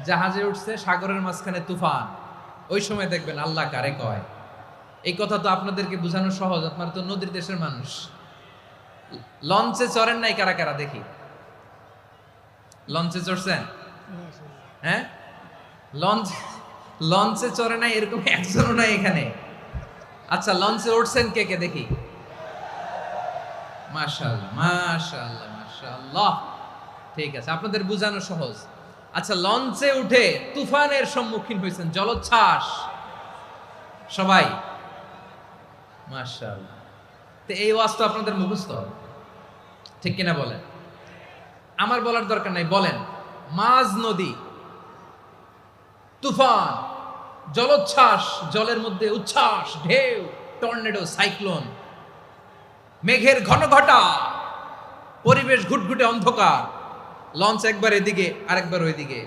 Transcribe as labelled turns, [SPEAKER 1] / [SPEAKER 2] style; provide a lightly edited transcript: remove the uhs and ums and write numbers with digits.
[SPEAKER 1] জাহাজে উঠছে, সাগরের মাঝখানে তুফান। ওই সময় দেখবেন আল্লাহ কারে কয়। এই কথা তো আপনাদেরকে বোঝানো সহজ, আপনারা তো নদীর দেশের মানুষ। লঞ্চে চড়েন নাই কারা কারা দেখি? লঞ্চে চড়ছেন? হ্যাঁ, লঞ্চ লঞ্চে চড়ে নাই এরকম একজনও নাই এখানে। আচ্ছা, লঞ্চে উঠছেন কে কে দেখি? মাশাআল্লাহ, মাশাআল্লাহ, মাশাআল্লাহ। ঠিক আছে, আপনাদের বোঝানো সহজ। আচ্ছা, লঞ্চে উঠে তুফানের সম্মুখীন হয়েছেন, জলোচ্ছ্বাস সবাই, মাশাআল্লাহ। তো এই ওয়াজ তো আপনাদের মুখস্থ, ঠিক কিনা বলেন? আমার বলার দরকার নাই, বলেন। মাঝ নদী, তুফান, জলোচ্ছ্বাস, জলের মধ্যে উচ্ছ্বাস, ঢেউ, টর্নেডো, সাইক্লোন, মেঘের ঘনঘটা, পরিবেশ ঘুটঘুটে অন্ধকার, লঞ্চ একবার এদিকে আরেকবার ওইদিকে।